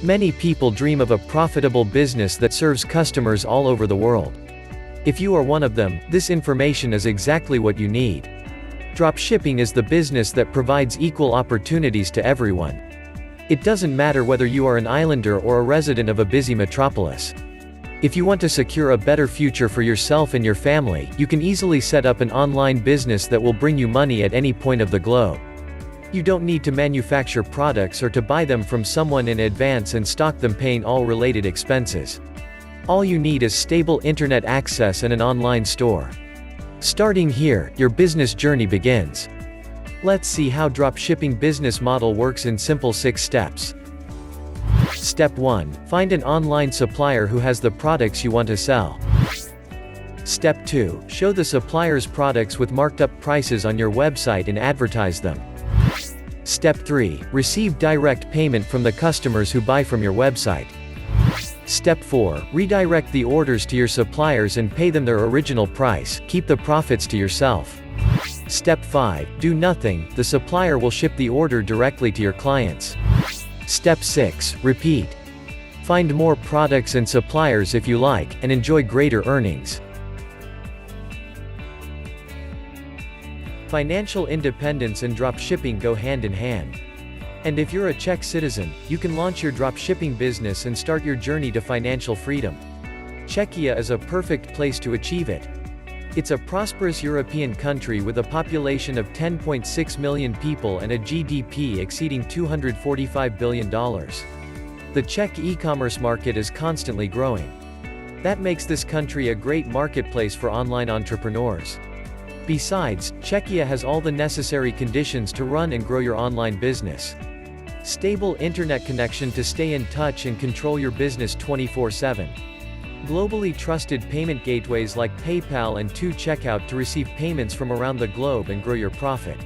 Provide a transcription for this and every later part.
Many people dream of a profitable business that serves customers all over the world. If you are one of them, this information is exactly what you need. Dropshipping is the business that provides equal opportunities to everyone. It doesn't matter whether you are an islander or a resident of a busy metropolis. If you want to secure a better future for yourself and your family, you can easily set up an online business that will bring you money at any point of the globe. You don't need to manufacture products or to buy them from someone in advance and stock them, paying all related expenses. All you need is stable internet access and an online store. Starting here, your business journey begins. Let's see how dropshipping business model works in simple 6 steps. Step 1. Find an online supplier who has the products you want to sell. Step 2. Show the supplier's products with marked up prices on your website and advertise them. Step 3. Receive direct payment from the customers who buy from your website. Step 4. Redirect the orders to your suppliers and pay them their original price, keep the profits to yourself. Step 5. Do nothing, the supplier will ship the order directly to your clients. Step 6. Repeat. Find more products and suppliers if you like, and enjoy greater earnings. Financial independence and dropshipping go hand in hand. And if you're a Czech citizen, you can launch your dropshipping business and start your journey to financial freedom. Czechia is a perfect place to achieve it. It's a prosperous European country with a population of 10.6 million people and a GDP exceeding $245 billion. The Czech e-commerce market is constantly growing. That makes this country a great marketplace for online entrepreneurs. Besides, Czechia has all the necessary conditions to run and grow your online business. Stable internet connection to stay in touch and control your business 24/7. Globally trusted payment gateways like PayPal and 2Checkout to receive payments from around the globe and grow your profit.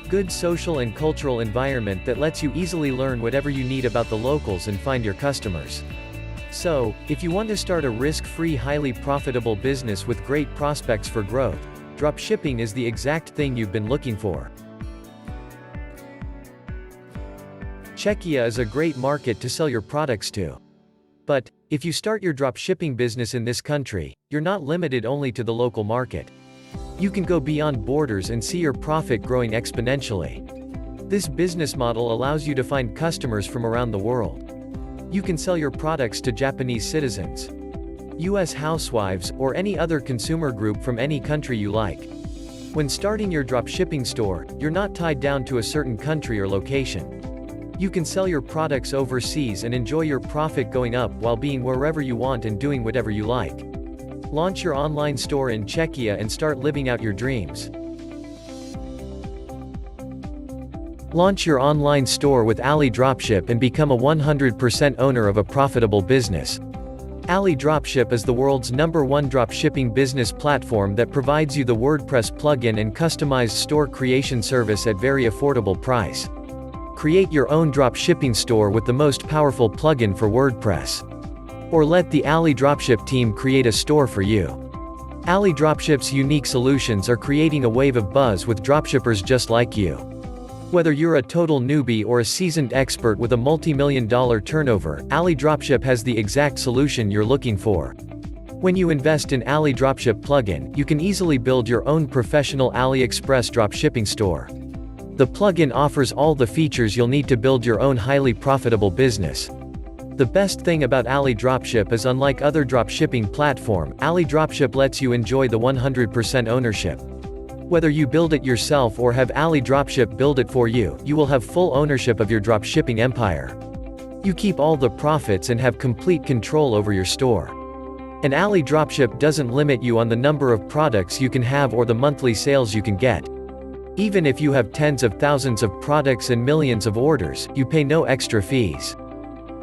Good social and cultural environment that lets you easily learn whatever you need about the locals and find your customers. So, if you want to start a risk-free, highly profitable business with great prospects for growth, dropshipping is the exact thing you've been looking for. Czechia is a great market to sell your products to. But, if you start your dropshipping business in this country, you're not limited only to the local market. You can go beyond borders and see your profit growing exponentially. This business model allows you to find customers from around the world. You can sell your products to Japanese citizens, US housewives, or any other consumer group from any country you like. When starting your dropshipping store, you're not tied down to a certain country or location. You can sell your products overseas and enjoy your profit going up while being wherever you want and doing whatever you like. Launch your online store in Czechia and start living out your dreams. Launch your online store with AliDropship and become a 100% owner of a profitable business. AliDropship is the world's #1 dropshipping business platform that provides you the WordPress plugin and customized store creation service at very affordable price. Create your own dropshipping store with the most powerful plugin for WordPress. Or let the AliDropship team create a store for you. AliDropship's unique solutions are creating a wave of buzz with dropshippers just like you. Whether you're a total newbie or a seasoned expert with a multi-million-dollar turnover, AliDropship has the exact solution you're looking for. When you invest in AliDropship plugin, you can easily build your own professional AliExpress dropshipping store. The plugin offers all the features you'll need to build your own highly profitable business. The best thing about AliDropship is, unlike other dropshipping platform, AliDropship lets you enjoy the 100% ownership. Whether you build it yourself or have AliDropship build it for you, you will have full ownership of your dropshipping empire. You keep all the profits and have complete control over your store. And AliDropship doesn't limit you on the number of products you can have or the monthly sales you can get. Even if you have tens of thousands of products and millions of orders, you pay no extra fees.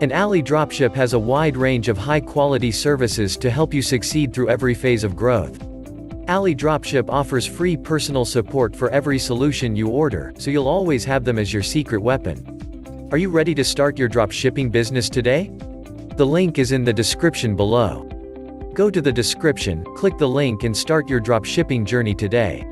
And AliDropship has a wide range of high-quality services to help you succeed through every phase of growth. AliDropship offers free personal support for every solution you order, so you'll always have them as your secret weapon. Are you ready to start your dropshipping business today? The link is in the description below. Go to the description, click the link and start your dropshipping journey today.